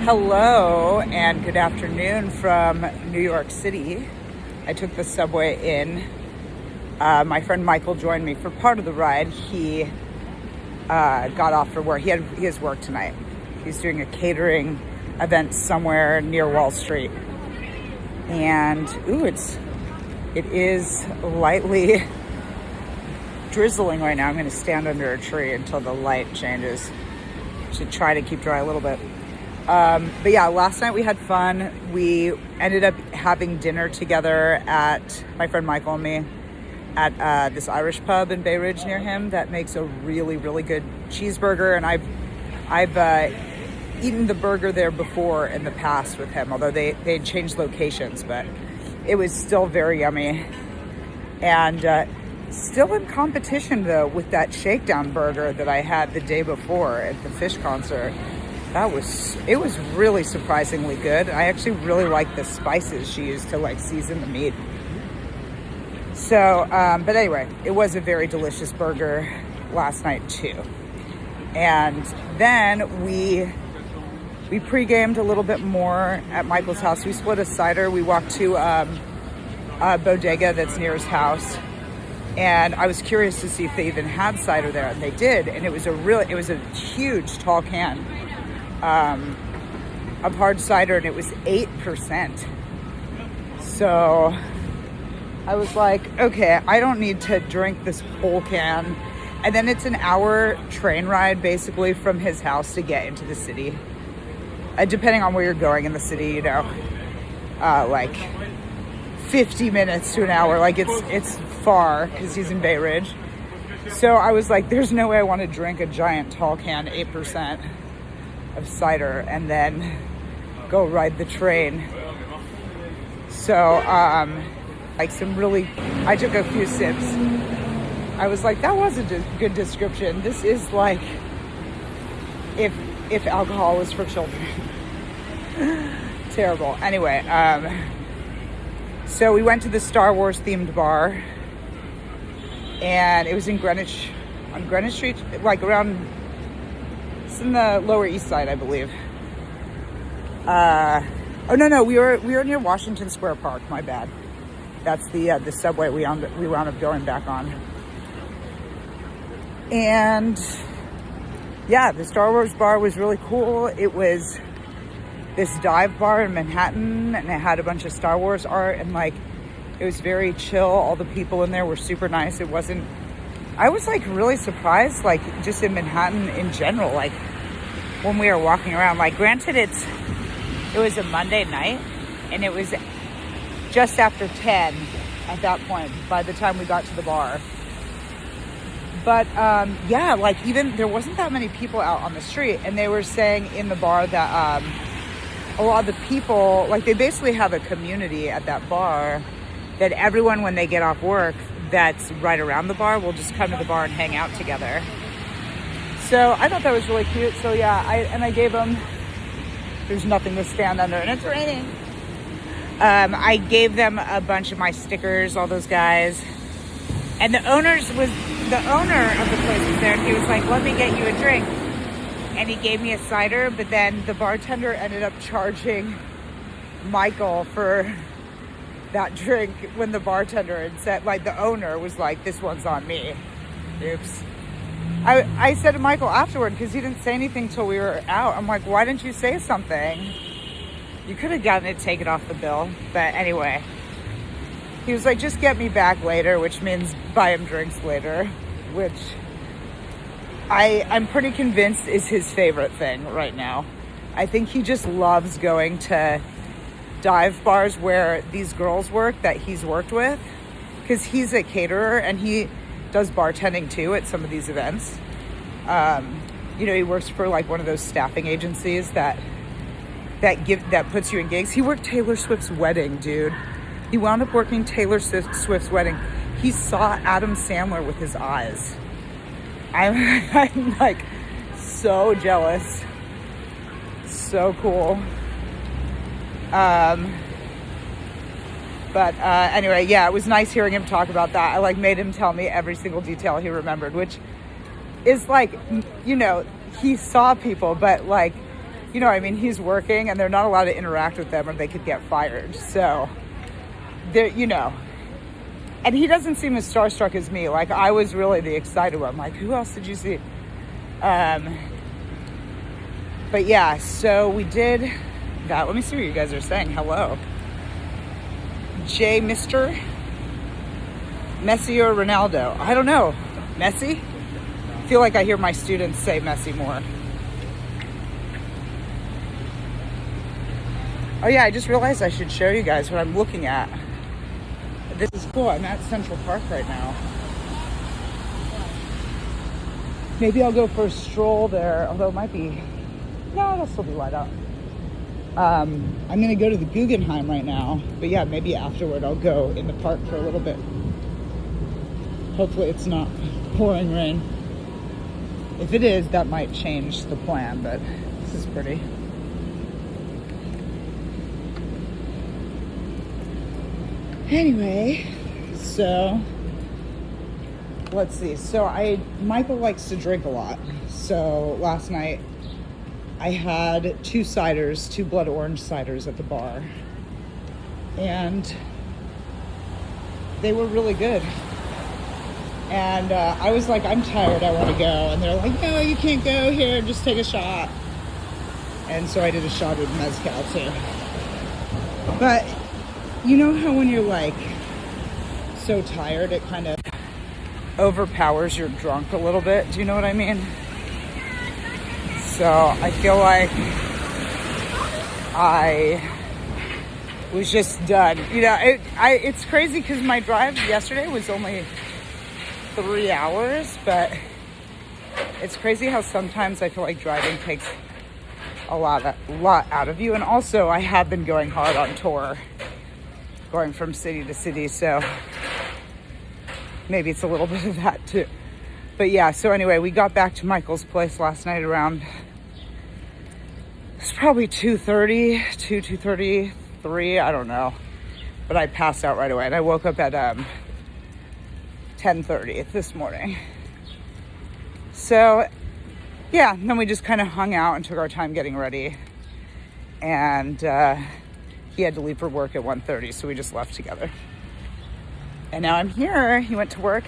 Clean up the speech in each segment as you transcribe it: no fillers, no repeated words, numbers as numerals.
Hello and good afternoon from New York City. I took the subway in. My friend Michael joined me for part of the ride. He got off for work. He has work tonight. He's doing a catering event somewhere near Wall Street. And it is lightly drizzling right now. I'm going to stand under a tree until the light changes. Should try to keep dry a little bit. But yeah, last night we had fun. We ended up having dinner together at my friend Michael and me at this Irish pub in Bay Ridge near him that makes a really, really good cheeseburger. And I've eaten the burger there before in the past with him, although they changed locations, but it was still very yummy. And still in competition though with that shakedown burger that I had the day before at the Fish concert. It was really surprisingly good. I actually really like the spices she used to season the meat. So, but anyway, it was a very delicious burger last night too. And then we pre-gamed a little bit more at Michael's house. We split a cider. We walked to a bodega that's near his house. And I was curious to see if they even had cider there, and they did. And it was a huge tall can of hard cider, and it was 8%. So I was like, okay, I don't need to drink this whole can. And then it's an hour train ride basically from his house to get into the city. Depending on where you're going in the city, 50 minutes to an hour. It's far because he's in Bay Ridge. So I was like, there's no way I want to drink a giant tall can, 8% of cider, and then go ride the train. So I took a few sips. I was like, that was a good description. This is like if alcohol was for children. Terrible. Anyway, so we went to the Star Wars themed bar, and it was on Greenwich Street, it's in the Lower East Side, I believe. We were near Washington Square Park. My bad. That's the subway we wound up going back on. And yeah, the Star Wars bar was really cool. It was this dive bar in Manhattan, and it had a bunch of Star Wars art, and it was very chill. All the people in there were super nice. I was really surprised, just in Manhattan in general, when we were walking around. Granted, it was a Monday night, and it was just after 10 at that point by the time we got to the bar. But even there wasn't that many people out on the street, and they were saying in the bar that a lot of the people, they basically have a community at that bar that everyone, when they get off work that's right around the bar, will just come to the bar and hang out together. So I thought that was really cute. So yeah, I gave them, there's nothing to stand under, and it's raining. I gave them a bunch of my stickers, all those guys. And the owner of the place was there, and he was like, let me get you a drink. And he gave me a cider, but then the bartender ended up charging Michael for that drink when the bartender had said, the owner was like, this one's on me. Oops. I said to Michael afterward, because he didn't say anything till we were out. I'm like, why didn't you say something? You could have gotten it taken off the bill. But anyway, he was like, just get me back later, which means buy him drinks later, which I'm pretty convinced is his favorite thing right now. I think he just loves going to dive bars where these girls work that he's worked with, because he's a caterer and he does bartending too at some of these events. He works for one of those staffing agencies that puts you in gigs. He worked Taylor Swift's wedding, dude. He wound up working Taylor Swift's wedding. He saw Adam Sandler with his eyes. I'm so jealous. So cool. But anyway, yeah, it was nice hearing him talk about that. I made him tell me every single detail he remembered, which is he saw people, but you know, I mean, he's working and they're not allowed to interact with them or they could get fired. So, they're, you know, and he doesn't seem as starstruck as me. Like, I was really the excited one. Like, who else did you see? But yeah, so we did that. Let me see what you guys are saying. Hello. Mr. Messi or Ronaldo? I don't know. Messi? I feel like I hear my students say Messi more. Oh yeah, I just realized I should show you guys what I'm looking at. This is cool. I'm at Central Park right now. Maybe I'll go for a stroll there, although it might be... No, it'll still be light out. I'm going to go to the Guggenheim right now. But yeah, maybe afterward I'll go in the park for a little bit. Hopefully it's not pouring rain. If it is, that might change the plan, but this is pretty. Anyway, so let's see. So Michael likes to drink a lot. So last night I had two blood orange ciders at the bar. And they were really good. And I was like, I'm tired, I want to go. And they're like, no, you can't go here, just take a shot. And so I did a shot of mezcal too. But you know how when you're like so tired, it kind of overpowers your drunk a little bit? Do you know what I mean? So I feel like I was just done. You know, it's crazy because my drive yesterday was only 3 hours, but it's crazy how sometimes I feel like driving takes a lot out of you. And also I have been going hard on tour, going from city to city, so maybe it's a little bit of that too. But yeah, so anyway, we got back to Michael's place last night around, it's probably 2:33, I don't know, but I passed out right away and I woke up at 10:30 this morning. So yeah, and then we just kind of hung out and took our time getting ready, and he had to leave for work at 1:30, so we just left together. And now I'm here. He went to work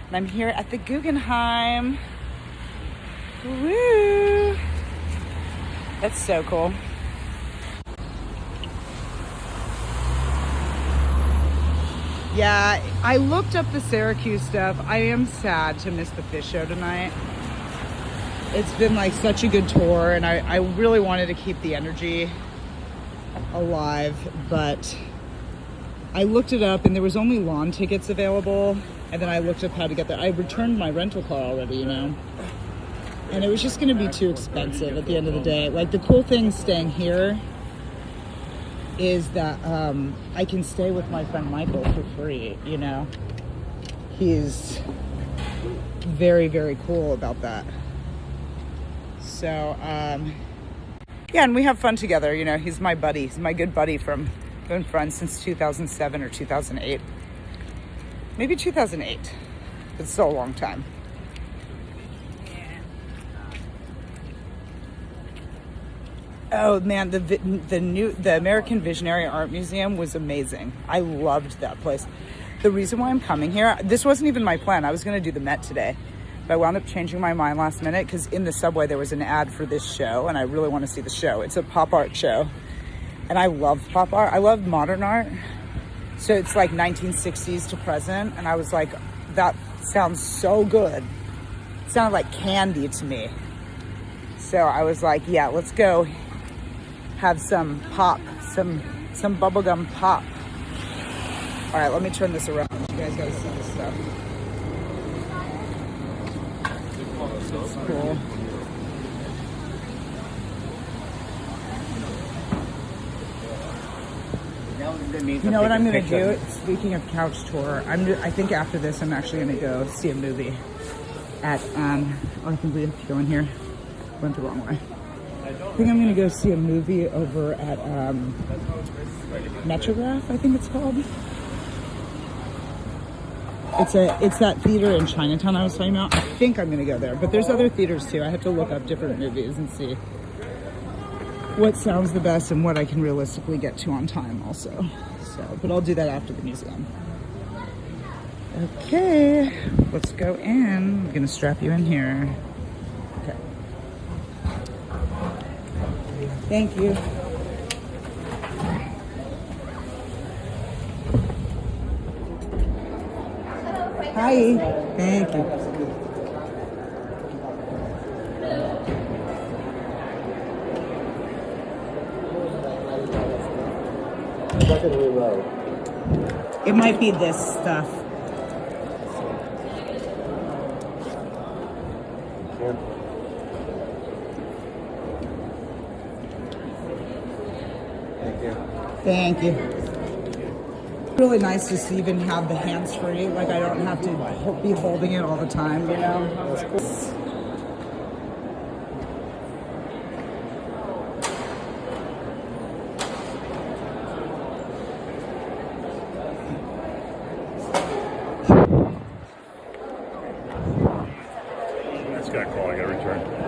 and I'm here at the Guggenheim. Woo! That's so cool. Yeah, I looked up the Syracuse stuff. I am sad to miss the fish show tonight. It's been like such a good tour, and I really wanted to keep the energy alive, but I looked it up and there was only lawn tickets available, and then I looked up how to get there. I returned my rental car already, you know, and it was just going to be too expensive at the end of the day. Like, the cool thing staying here is that I can stay with my friend Michael for free, you know. He's very, very cool about that. So, yeah, and we have fun together, you know. He's my buddy. He's my good buddy from, we've been friends since 2007 or 2008. Maybe 2008. It's still a long time. Oh man, the American Visionary Art Museum was amazing. I loved that place. The reason why I'm coming here, this wasn't even my plan. I was going to do the Met today, but I wound up changing my mind last minute because in the subway there was an ad for this show, and I really want to see the show. It's a pop art show, and I love pop art. I love modern art, so it's like 1960s to present, and I was like, that sounds so good. It sounded like candy to me. So I was like, yeah, let's go have some pop, some bubblegum pop. All right, let me turn this around. You guys gotta see this stuff. It's cool. You know what I'm gonna do? Speaking of couch tour, I think after this I'm actually gonna go see a movie at I think we have to go in here. Went the wrong way. I think I'm gonna go see a movie over at Metrograph, I think it's called. It's that theater in Chinatown I was talking about. I think I'm gonna go there, but there's other theaters too. I have to look up different movies and see. what sounds the best and what I can realistically get to on time also. So, but I'll do that after the museum. Okay, let's go in. I'm gonna strap you in here. Okay. Thank you. Hi. Thank you. It might be this stuff. Thank you. Really nice to even have the hands free. Like I don't have to be holding it all the time, you know? That's cool. It's got a call. I got to return.